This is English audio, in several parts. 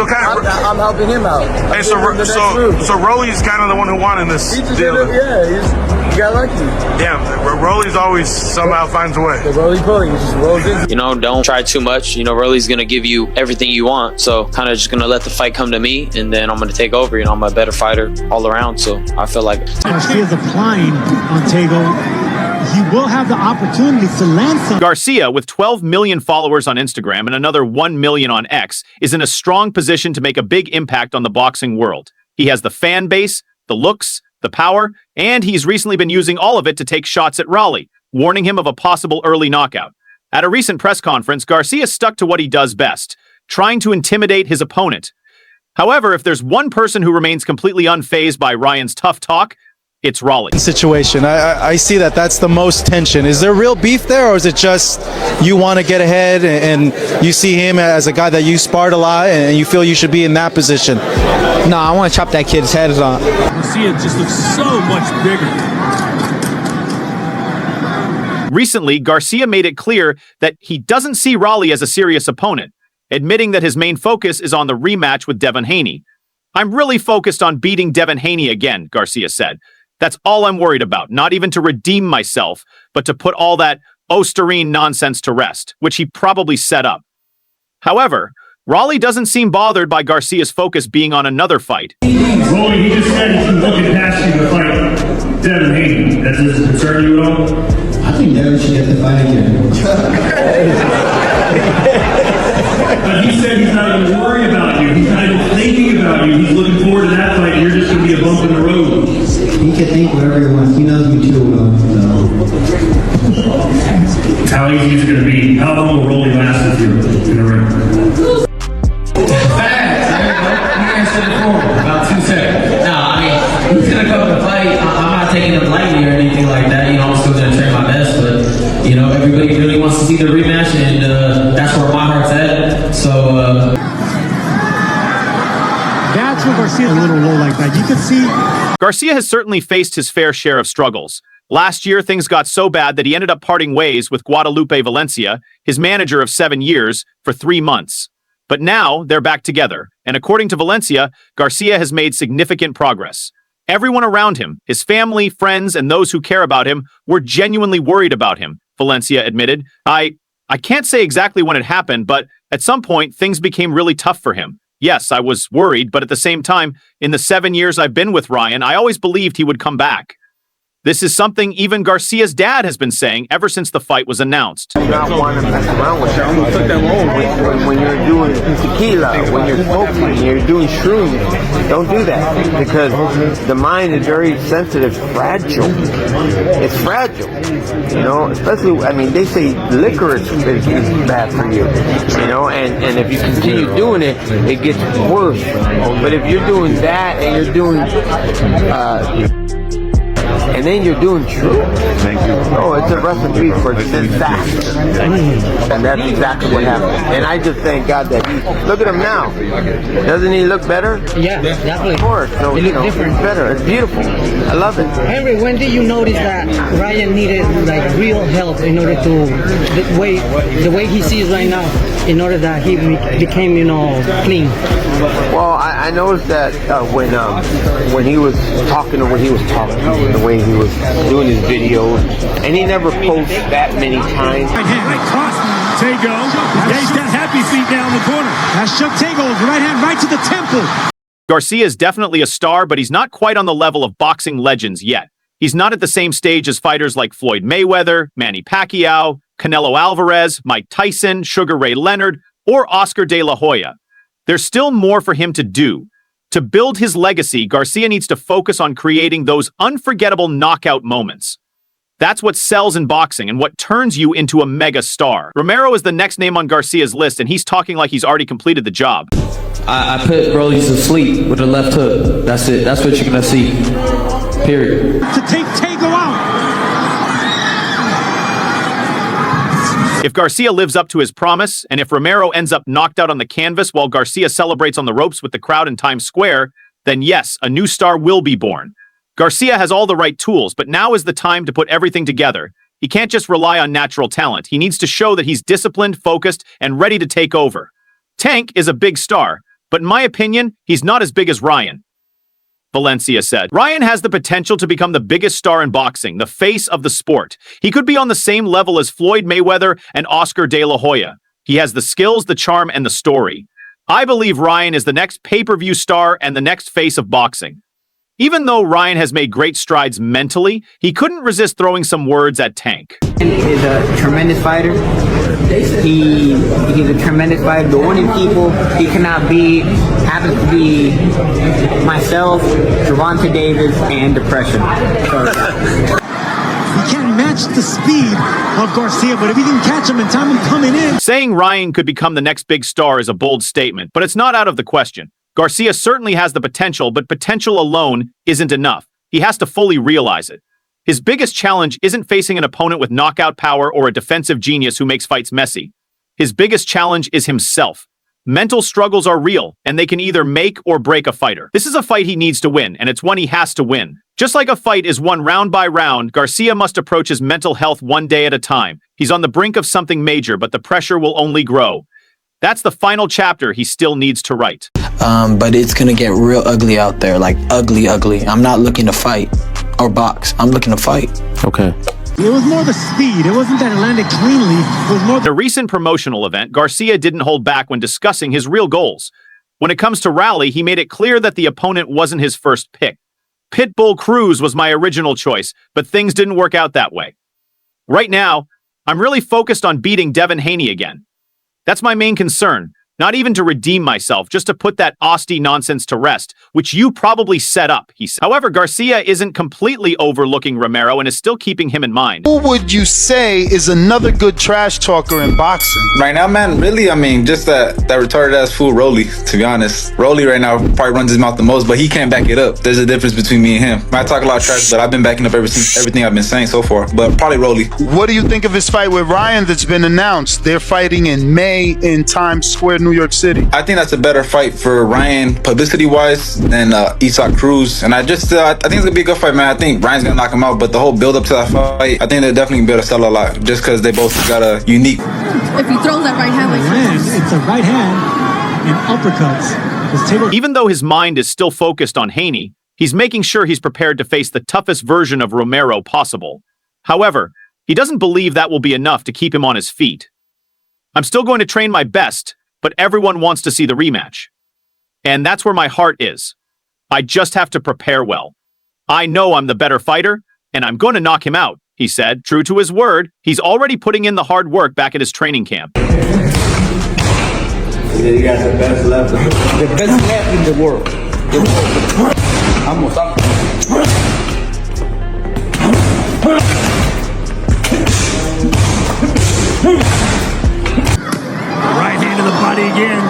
So kind of, I'm helping him out. Hey, so Rolly's kind of the one who won in this deal. He got lucky. Yeah, Rolly's always somehow finds a way. The Rolly, he just rolls in. You know, don't try too much. You know, Rolly's gonna give you everything you want. So kind of just gonna let the fight come to me, and then I'm gonna take over. You know, I'm a better fighter all around. So I feel like Garcia's applying on Tego. He will have the opportunity to land some. Garcia, with 12 million followers on Instagram and another 1 million on X, is in a strong position to make a big impact on the boxing world. He has the fan base, the looks, the power, and he's recently been using all of it to take shots at Rolly, warning him of a possible early knockout. At a recent press conference, Garcia stuck to what he does best, trying to intimidate his opponent. However, if there's one person who remains completely unfazed by Ryan's tough talk, it's Rolly. Situation. I see that's the most tension. Is there real beef there, or is it just you want to get ahead and you see him as a guy that you sparred a lot and you feel you should be in that position? No, I want to chop that kid's head off. Garcia just looks so much bigger. Recently, Garcia made it clear that he doesn't see Rolly as a serious opponent, admitting that his main focus is on the rematch with Devin Haney. "I'm really focused on beating Devin Haney again," Garcia said. "That's all I'm worried about, not even to redeem myself, but to put all that Osterine nonsense to rest," which he probably set up. However, Rolly doesn't seem bothered by Garcia's focus being on another fight. Rolly, he just said he's looking past you to fight Devin Haney. Does this concern you at all? I think Devin should get the fight again. But he said he's not even worried about you. He's not even thinking about you. He's looking forward to that fight. You're just going to be a bump in the road. He can think whatever he wants. He knows me too well. So. How easy is it going to be? How long will Rolly last with you in the ring? Fast. You answered it forward. About 2 seconds. No, I mean, he's going to come to fight. I'm not taking him lightly or anything like that. You know, I'm still going to train my best. But, you know, everybody really wants to see the rematch. And that's where my heart's at. So, That's when Garcia's a little low like that. You can see. Garcia has certainly faced his fair share of struggles. Last year, things got so bad that he ended up parting ways with Guadalupe Valencia, his manager of 7 years, for 3 months. But now, they're back together, and according to Valencia, Garcia has made significant progress. Everyone around him, his family, friends, and those who care about him, were genuinely worried about him, Valencia admitted. I can't say exactly when it happened, but at some point, things became really tough for him. Yes, I was worried, but at the same time, in the 7 years I've been with Ryan, I always believed he would come back. This is something even Garcia's dad has been saying ever since the fight was announced. You not want to mess around with that. When you're doing tequila, when you're smoking, when you're doing shrooms, don't do that, because the mind is very sensitive, fragile. It's fragile, you know. Especially, I mean, they say liquor is bad for you, you know. And if you continue doing it, it gets worse. But if you're doing that and you're doing and then you're doing true. Thank you. Oh, it's a recipe for disaster. And that's exactly what happened. And I just thank God that look at him now. Doesn't he look better? Yeah, definitely. Of course. So, He looks different. It's better. It's beautiful. I love it. Henry, when did you notice that Ryan needed like real help in order to the way he sees right now, in order that he became, you know, clean? Well, I noticed that when he was talking, the way he was doing his videos, and he never posts that many times. Right hand, right cross. Tego. He's got happy feet down the corner. That's shook Tego's right hand right to the temple. Garcia is definitely a star, but he's not quite on the level of boxing legends yet. He's not at the same stage as fighters like Floyd Mayweather, Manny Pacquiao, Canelo Alvarez, Mike Tyson, Sugar Ray Leonard, or Oscar De La Hoya. There's still more for him to do. To build his legacy, Garcia needs to focus on creating those unforgettable knockout moments. That's what sells in boxing and what turns you into a mega star. Romero is the next name on Garcia's list, and he's talking like he's already completed the job. I put Rolly to sleep with a left hook. That's it. That's what you're going to see. Period. To take Tego out. If Garcia lives up to his promise, and if Romero ends up knocked out on the canvas while Garcia celebrates on the ropes with the crowd in Times Square, then yes, a new star will be born. Garcia has all the right tools, but now is the time to put everything together. He can't just rely on natural talent. He needs to show that he's disciplined, focused, and ready to take over. Tank is a big star, But in my opinion, he's not as big as Ryan. Valencia said. Ryan has the potential to become the biggest star in boxing, the face of the sport. He could be on the same level as Floyd Mayweather and Oscar De La Hoya. He has the skills, the charm, and the story. I believe Ryan is the next pay-per-view star and the next face of boxing. Even though Ryan has made great strides mentally, he couldn't resist throwing some words at Tank. He's a tremendous fighter. He's a tremendous fighter. The only people he cannot be happens to be myself, Gervonta Davis, and depression. He can't match the speed of Garcia, but if he can catch him and time him coming in. Saying Ryan could become the next big star is a bold statement, but it's not out of the question. Garcia certainly has the potential, but potential alone isn't enough. He has to fully realize it. His biggest challenge isn't facing an opponent with knockout power or a defensive genius who makes fights messy. His biggest challenge is himself. Mental struggles are real, and they can either make or break a fighter. This is a fight he needs to win, and it's one he has to win. Just like a fight is won round by round, Garcia must approach his mental health one day at a time. He's on the brink of something major, but the pressure will only grow. That's the final chapter he still needs to write. But it's gonna get real ugly out there, like ugly. I'm not looking to fight or box. I'm looking to fight. Okay. It was more the speed. It wasn't that it landed cleanly. It was more At a recent promotional event, Garcia didn't hold back when discussing his real goals. When it comes to Rally, he made it clear that the opponent wasn't his first pick. Pitbull Cruz was my original choice, but things didn't work out that way. Right now, I'm really focused on beating Devin Haney again. That's my main concern. Not even to redeem myself, just to put that Austie nonsense to rest, which you probably set up, he said. However, Garcia isn't completely overlooking Romero and is still keeping him in mind. Who would you say is another good trash talker in boxing? Right now, man, really, I mean, just that retarded ass fool Rolly, to be honest. Rolly right now probably runs his mouth the most, but he can't back it up. There's a difference between me and him. I talk a lot of trash, but I've been backing up everything I've been saying so far, but probably Rolly. What do you think of his fight with Ryan that's been announced? They're fighting in May in Times Square, New York City. I think that's a better fight for Ryan, publicity-wise, than Isaac Cruz. And I think it's gonna be a good fight, man. I think Ryan's gonna knock him out, but the whole build-up to that fight, I think they're definitely better sell a lot, just because they both got a unique. If he throws that right hand like this, it's a right hand and uppercuts. Even though his mind is still focused on Haney, he's making sure he's prepared to face the toughest version of Romero possible. However, he doesn't believe that will be enough to keep him on his feet. I'm still going to train my best, but everyone wants to see the rematch. And that's where my heart is. I just have to prepare well. I know I'm the better fighter, and I'm going to knock him out, he said. True to his word, he's already putting in the hard work back at his training camp. You got the best left. The best left in the world. Right hand to the body again.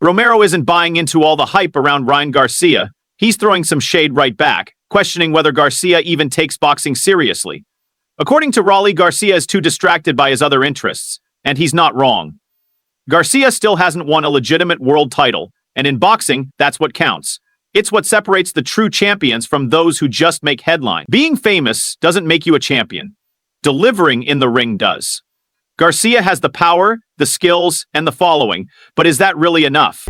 Romero isn't buying into all the hype around Ryan Garcia. He's throwing some shade right back, questioning whether Garcia even takes boxing seriously. According to Rolly, Garcia is too distracted by his other interests, and he's not wrong. Garcia still hasn't won a legitimate world title, and in boxing, that's what counts. It's what separates the true champions from those who just make headlines. Being famous doesn't make you a champion. Delivering in the ring does. Garcia has the power, the skills, and the following, but is that really enough?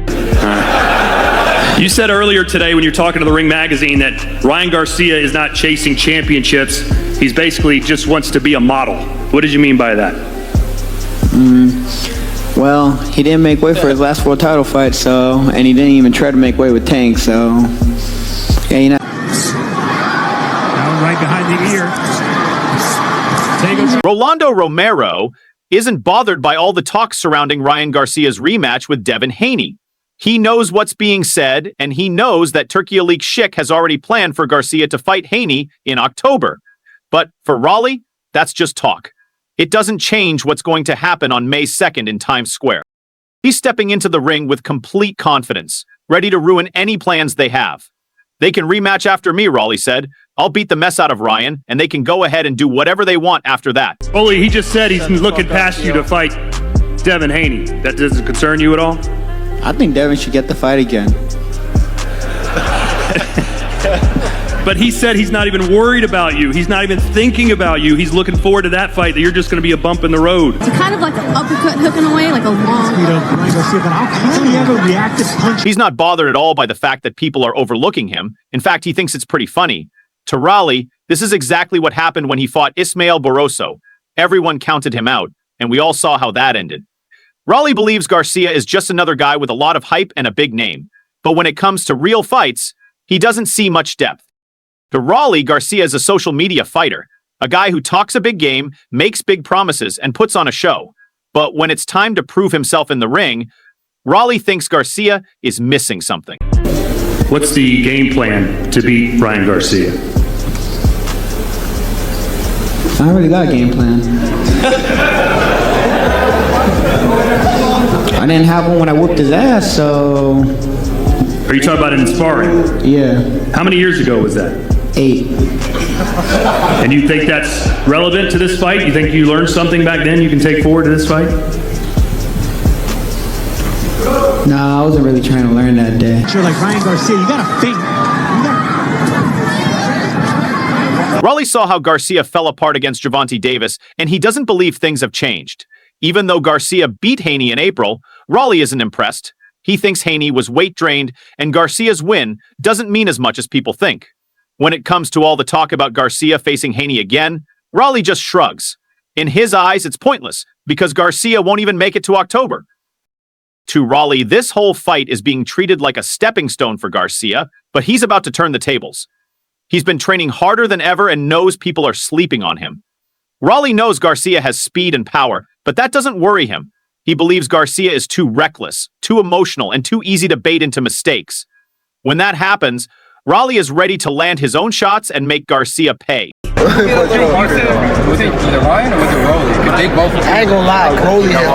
You said earlier today when you're talking to the Ring magazine that Ryan Garcia is not chasing championships. He's basically just wants to be a model. What did you mean by that? Well, he didn't make weight for his last world title fight, and he didn't even try to make weight with Tank, so yeah, you know. Now right behind the ear. Rolando Romero isn't bothered by all the talk surrounding Ryan Garcia's rematch with Devin Haney. He knows what's being said, and he knows that Turkey Alik Schick has already planned for Garcia to fight Haney in October. But for Rolly, that's just talk. It doesn't change what's going to happen on May 2nd in Times Square. He's stepping into the ring with complete confidence, ready to ruin any plans they have. They can rematch after me, Rolly said. I'll beat the mess out of Ryan, and they can go ahead and do whatever they want after that. Rolly, he just said he's looking past you to fight Devin Haney. That doesn't concern you at all? I think Devin should get the fight again. But he said he's not even worried about you. He's not even thinking about you. He's looking forward to that fight, that you're just going to be a bump in the road. It's kind of like an uppercut hook in a way, like a long. He's not bothered at all by the fact that people are overlooking him. In fact, he thinks it's pretty funny. To Rolly, this is exactly what happened when he fought Ismael Barroso. Everyone counted him out, and we all saw how that ended. Rolly believes Garcia is just another guy with a lot of hype and a big name. But when it comes to real fights, he doesn't see much depth. To Rolly, Garcia is a social media fighter, a guy who talks a big game, makes big promises, and puts on a show. But when it's time to prove himself in the ring, Rolly thinks Garcia is missing something. What's the game plan to beat Ryan Garcia? I don't really got a game plan. I didn't have one when I whooped his ass, so... Are you talking about it in sparring? Yeah. How many years ago was that? 8. And you think that's relevant to this fight? You think you learned something back then you can take forward to this fight? Nah, I wasn't really trying to learn that day. You're like Ryan Garcia, you gotta think. Rolly saw how Garcia fell apart against Gervonta Davis, and he doesn't believe things have changed. Even though Garcia beat Haney in April, Rolly isn't impressed. He thinks Haney was weight drained, and Garcia's win doesn't mean as much as people think. When it comes to all the talk about Garcia facing Haney again, Rolly just shrugs. In his eyes, it's pointless, because Garcia won't even make it to October. To Rolly, this whole fight is being treated like a stepping stone for Garcia, but he's about to turn the tables. He's been training harder than ever and knows people are sleeping on him. Rolly knows Garcia has speed and power, but that doesn't worry him. He believes Garcia is too reckless, too emotional, and too easy to bait into mistakes. When that happens, Rolly is ready to land his own shots and make Garcia pay. Was it Ryan or was it Rolly? They both. I ain't gonna lie, Rolly had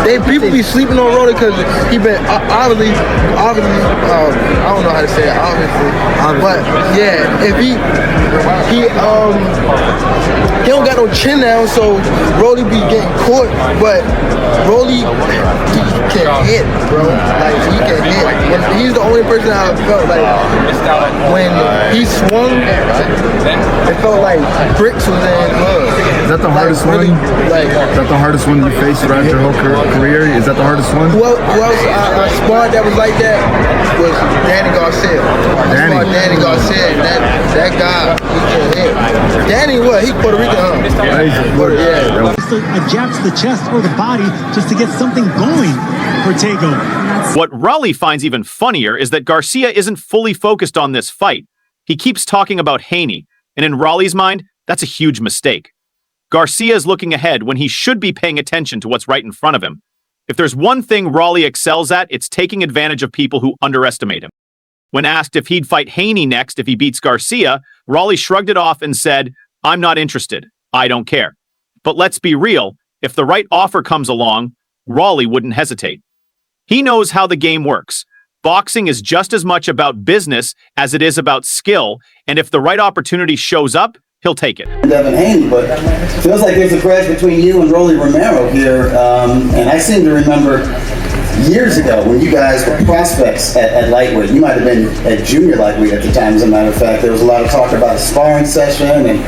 like people be sleeping on Rolly because he been obviously I don't know how to say it obviously, but yeah, if he don't got no chin now, so Rolly be getting caught, but Rolly he can hit, bro. Like he can hit. He's the only person I felt like when he swung. It felt like bricks was in gloves. Is that the hardest one? Is that the hardest one you faced throughout your whole career? Is that the hardest one? Who else I sparred that was like that was Danny Garcia. I sparred Danny Garcia. That guy, he can hit. Danny what? He Puerto Rican, huh? Yeah. A jab to the chest or the body just to get something going for Tego. What Rolly finds even funnier is that Garcia isn't fully focused on this fight. He keeps talking about Haney, and in Rolly's mind, that's a huge mistake. Garcia is looking ahead when he should be paying attention to what's right in front of him. If there's one thing Rolly excels at, it's taking advantage of people who underestimate him. When asked if he'd fight Haney next if he beats Garcia, Rolly shrugged it off and said, "I'm not interested. I don't care." But let's be real, if the right offer comes along, Rolly wouldn't hesitate. He knows how the game works. Boxing is just as much about business as it is about skill, and if the right opportunity shows up, he'll take it. Devin Haney, but feels like there's a crash between you and Rolly Romero here, and I seem to remember years ago when you guys were prospects at lightweight. You might have been at junior lightweight at the time, as a matter of fact. There was a lot of talk about a sparring session, and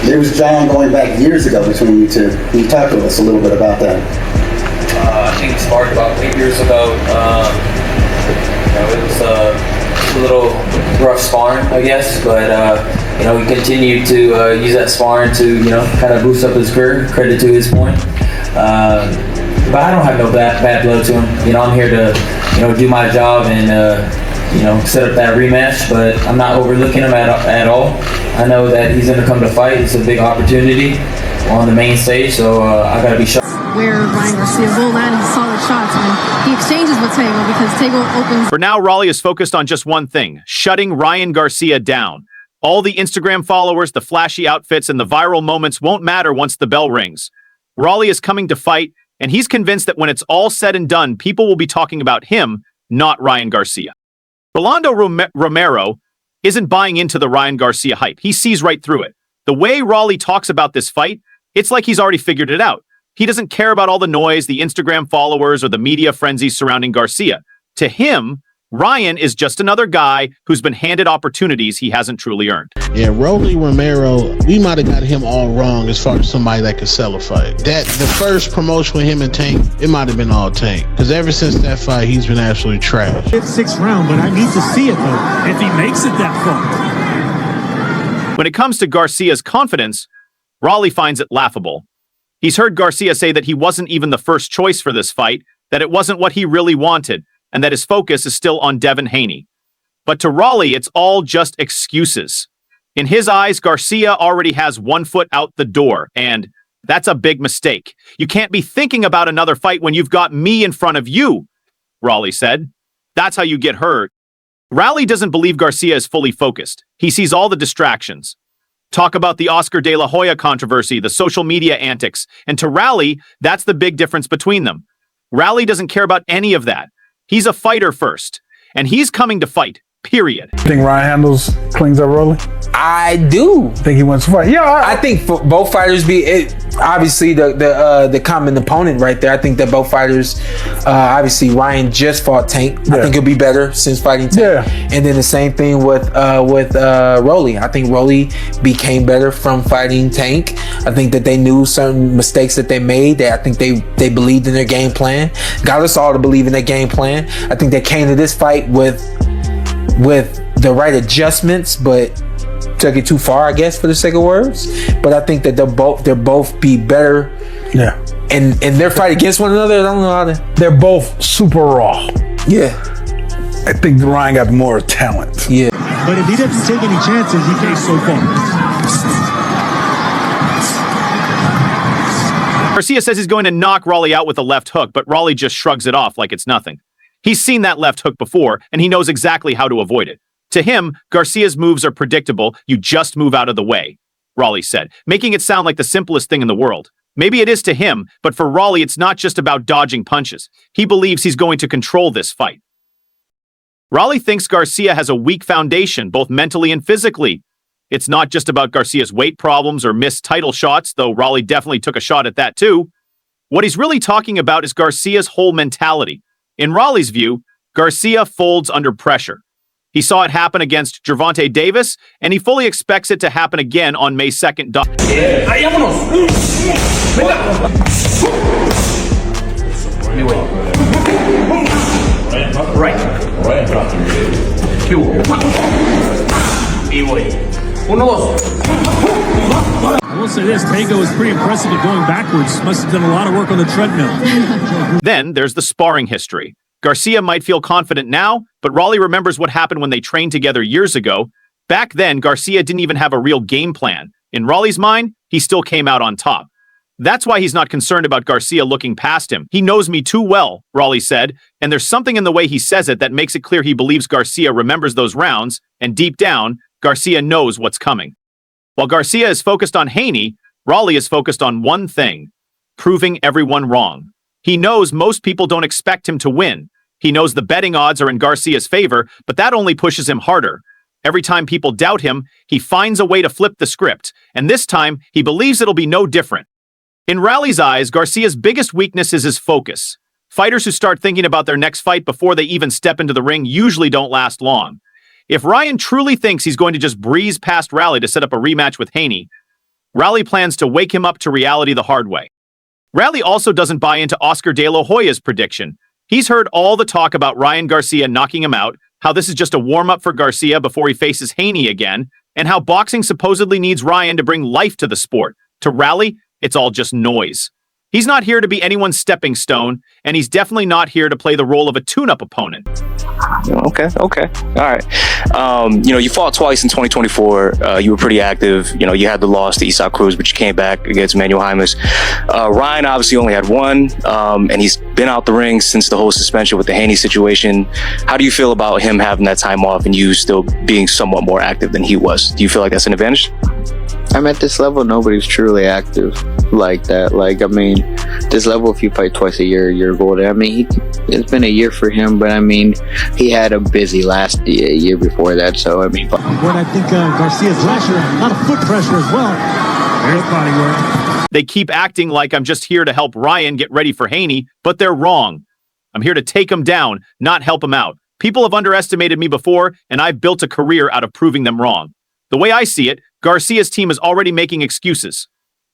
there was John going back years ago between you two. Can you talk to us a little bit about that? I think we sparred about 8 years ago. It was a little rough sparring, I guess, but we continued to use that sparring to kind of boost up his career. Credit to his point, but I don't have no bad blood to him. I'm here to do my job and set up that rematch. But I'm not overlooking him at all. I know that he's going to come to fight. It's a big opportunity on the main stage, so I got to be sharp. Where Ryan Garcia will land his solid shots when he exchanges with Tego, because Tego opens. For now, Rolly is focused on just one thing: shutting Ryan Garcia down. All the Instagram followers, the flashy outfits, and the viral moments won't matter once the bell rings. Rolly is coming to fight, and he's convinced that when it's all said and done, people will be talking about him, not Ryan Garcia. Rolando Romero isn't buying into the Ryan Garcia hype. He sees right through it. The way Rolly talks about this fight, it's like he's already figured it out. He doesn't care about all the noise, the Instagram followers, or the media frenzy surrounding Garcia. To him, Ryan is just another guy who's been handed opportunities he hasn't truly earned. Yeah, Rolly Romero, we might have got him all wrong as far as somebody that could sell a fight. The first promotion with him and Tank, it might have been all Tank. Because ever since that fight, he's been absolutely trash. It's 6th round, but I need to see it, though. If he makes it that far. When it comes to Garcia's confidence, Rolly finds it laughable. He's heard Garcia say that he wasn't even the first choice for this fight, that it wasn't what he really wanted, and that his focus is still on Devin Haney. But to Rolly, it's all just excuses. In his eyes, Garcia already has 1 foot out the door, and that's a big mistake. You can't be thinking about another fight when you've got me in front of you, Rolly said. That's how you get hurt. Rolly doesn't believe Garcia is fully focused. He sees all the distractions. Talk about the Oscar de la Hoya controversy, the social media antics, and to Rolly, that's the big difference between them. Rolly doesn't care about any of that. He's a fighter first, and he's coming to fight, period. Think Ryan cleans up Rolly? I do. Think he wants to fight? Yeah, I think for both fighters obviously the common opponent right there. I think that both fighters, obviously Ryan just fought Tank. Yeah. I think he'll be better since fighting Tank. Yeah. And then the same thing with Rolly. I think Rolly became better from fighting Tank. I think that they knew certain mistakes that they made. I think they believed in their game plan. Got us all to believe in their game plan. I think they came to this fight with the right adjustments, but took it too far, I guess, for the sake of words. But I think that they'll both be better. Yeah. And their fight against one another, I don't know how to. They're both super raw. Yeah. I think Ryan got more talent. Yeah. But if he doesn't take any chances, he faced so far. Garcia says he's going to knock Rolly out with a left hook, but Rolly just shrugs it off like it's nothing. He's seen that left hook before, and he knows exactly how to avoid it. To him, Garcia's moves are predictable. You just move out of the way, Rolly said, making it sound like the simplest thing in the world. Maybe it is to him, but for Rolly, it's not just about dodging punches. He believes he's going to control this fight. Rolly thinks Garcia has a weak foundation, both mentally and physically. It's not just about Garcia's weight problems or missed title shots, though Rolly definitely took a shot at that too. What he's really talking about is Garcia's whole mentality. In Rolly's view, Garcia folds under pressure. He saw it happen against Gervonta Davis, and he fully expects it to happen again on May 2nd. I will say this, Tego is pretty impressive at going backwards. Must have done a lot of work on the treadmill. Then there's the sparring history. Garcia might feel confident now, but Rolly remembers what happened when they trained together years ago. Back then, Garcia didn't even have a real game plan. In Rolly's mind, he still came out on top. That's why he's not concerned about Garcia looking past him. He knows me too well, Rolly said, and there's something in the way he says it that makes it clear he believes Garcia remembers those rounds, and deep down, Garcia knows what's coming. While Garcia is focused on Haney, Rolly is focused on one thing: proving everyone wrong. He knows most people don't expect him to win. He knows the betting odds are in Garcia's favor, but that only pushes him harder. Every time people doubt him, he finds a way to flip the script, and this time, he believes it'll be no different. In Rolly's eyes, Garcia's biggest weakness is his focus. Fighters who start thinking about their next fight before they even step into the ring usually don't last long. If Ryan truly thinks he's going to just breeze past Rolly to set up a rematch with Haney, Rolly plans to wake him up to reality the hard way. Rolly also doesn't buy into Oscar de la Hoya's prediction. He's heard all the talk about Ryan Garcia knocking him out, how this is just a warm-up for Garcia before he faces Haney again, and how boxing supposedly needs Ryan to bring life to the sport. To Rolly, it's all just noise. He's not here to be anyone's stepping stone, and he's definitely not here to play the role of a tune-up opponent. Okay. All right. You fought twice in 2024. You were pretty active. You had the loss to Isaac Cruz, but you came back against Manuel Jaimes. Ryan obviously only had one, and he's been out the ring since the whole suspension with the Haney situation. How do you feel about him having that time off and you still being somewhat more active than he was? Do you feel like that's an advantage? I'm at this level, nobody's truly active like that. This level, if you fight twice a year, you're golden. It's been a year for him, but he had a busy last year before that. So, What I think Garcia's pressure, a lot of foot pressure as well. There's body work. They keep acting like I'm just here to help Ryan get ready for Haney, but they're wrong. I'm here to take him down, not help him out. People have underestimated me before, and I've built a career out of proving them wrong. The way I see it, Garcia's team is already making excuses.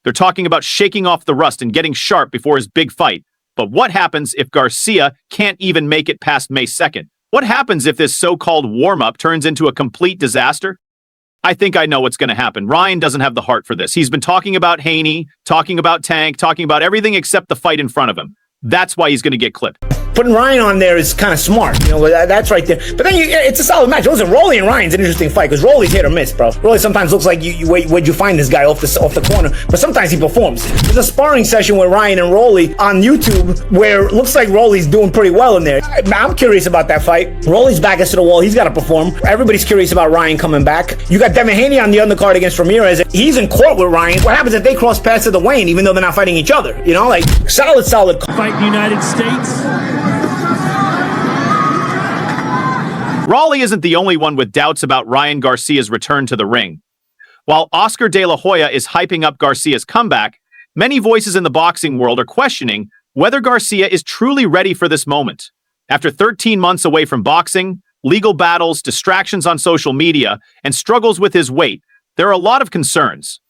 They're talking about shaking off the rust and getting sharp before his big fight. But what happens if Garcia can't even make it past May 2nd? What happens if this so-called warm-up turns into a complete disaster? I think I know what's going to happen. Ryan doesn't have the heart for this. He's been talking about Haney, talking about Tank, talking about everything except the fight in front of him. That's why he's going to get clipped. Putting Ryan on there is kind of smart, that's right there. But then it's a solid match. Listen, Rolly and Ryan's an interesting fight because Rolly's hit or miss, bro. Rolly sometimes looks like where'd you find this guy off the corner, but sometimes he performs. There's a sparring session with Ryan and Rolly on YouTube where it looks like Rolly's doing pretty well in there. I'm curious about that fight. Rolly's back against the wall. He's got to perform. Everybody's curious about Ryan coming back. You got Devin Haney on the undercard against Ramirez. He's in court with Ryan. What happens if they cross paths to the weigh-in even though they're not fighting each other? Solid. Fight in the United States. Rolly isn't the only one with doubts about Ryan Garcia's return to the ring. While Oscar De La Hoya is hyping up Garcia's comeback, many voices in the boxing world are questioning whether Garcia is truly ready for this moment. After 13 months away from boxing, legal battles, distractions on social media, and struggles with his weight, there are a lot of concerns.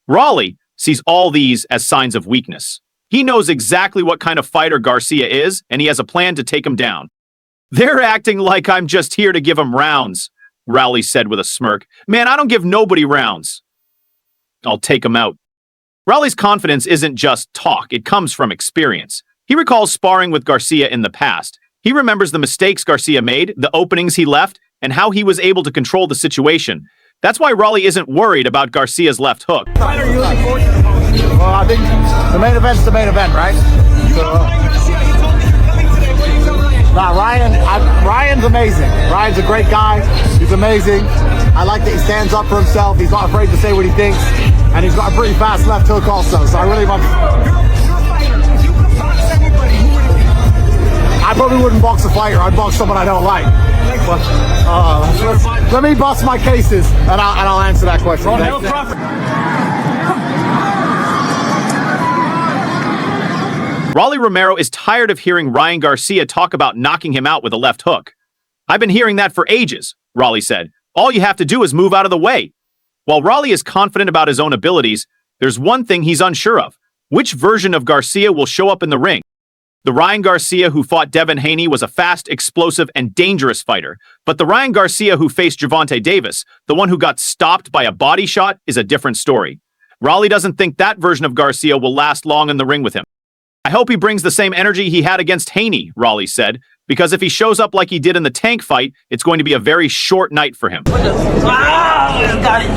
Rolly sees all these as signs of weakness. He knows exactly what kind of fighter Garcia is, and he has a plan to take him down. They're acting like I'm just here to give him rounds, Rolly said with a smirk. Man, I don't give nobody rounds. I'll take him out. Rolly's confidence isn't just talk, it comes from experience. He recalls sparring with Garcia in the past. He remembers the mistakes Garcia made, the openings he left, and how he was able to control the situation. That's why Rolly isn't worried about Garcia's left hook. Well, I think the main event's the main event, right? Ryan's amazing. Ryan's a great guy. He's amazing. I like that he stands up for himself. He's not afraid to say what he thinks. And he's got a pretty fast left hook also. So I really love I probably wouldn't box a fighter. I'd box someone I don't like. But, let me bust my cases and I'll answer that question. Rolly Romero is tired of hearing Ryan Garcia talk about knocking him out with a left hook. I've been hearing that for ages, Rolly said. All you have to do is move out of the way. While Rolly is confident about his own abilities, there's one thing he's unsure of. Which version of Garcia will show up in the ring? The Ryan Garcia who fought Devin Haney was a fast, explosive, and dangerous fighter. But the Ryan Garcia who faced Gervonta Davis, the one who got stopped by a body shot, is a different story. Rolly doesn't think that version of Garcia will last long in the ring with him. I hope he brings the same energy he had against Haney, Rolly said, because if he shows up like he did in the Tank fight, it's going to be a very short night for him. Got it.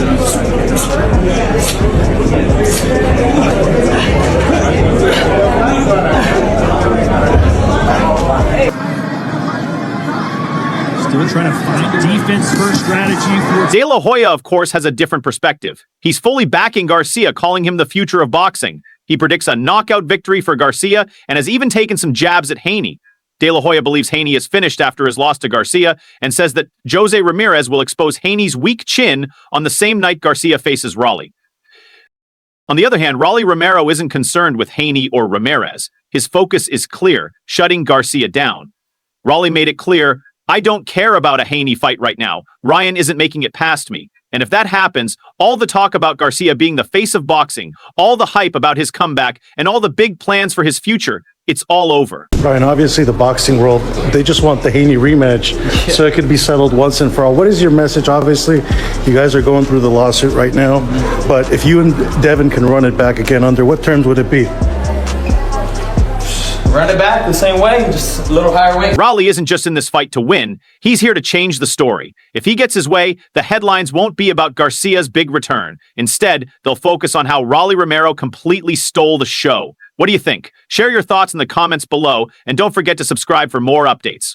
Still trying to find defense-first strategy for... De La Hoya, of course, has a different perspective. He's fully backing Garcia, calling him the future of boxing. He predicts a knockout victory for Garcia and has even taken some jabs at Haney. De La Hoya believes Haney is finished after his loss to Garcia and says that Jose Ramirez will expose Haney's weak chin on the same night Garcia faces Rolly. On the other hand, Rolly Romero isn't concerned with Haney or Ramirez. His focus is clear, shutting Garcia down. Rolly made it clear, I don't care about a Haney fight right now. Ryan isn't making it past me. And if that happens, all the talk about Garcia being the face of boxing, all the hype about his comeback, and all the big plans for his future, it's all over. Ryan, obviously the boxing world, they just want the Haney rematch so it could be settled once and for all. What is your message? Obviously, you guys are going through the lawsuit right now, but if you and Devin can run it back again, under what terms would it be? Run it back the same way, just a little higher weight. Rolly isn't just in this fight to win. He's here to change the story. If he gets his way, the headlines won't be about Garcia's big return. Instead, they'll focus on how Rolly Romero completely stole the show. What do you think? Share your thoughts in the comments below, and don't forget to subscribe for more updates.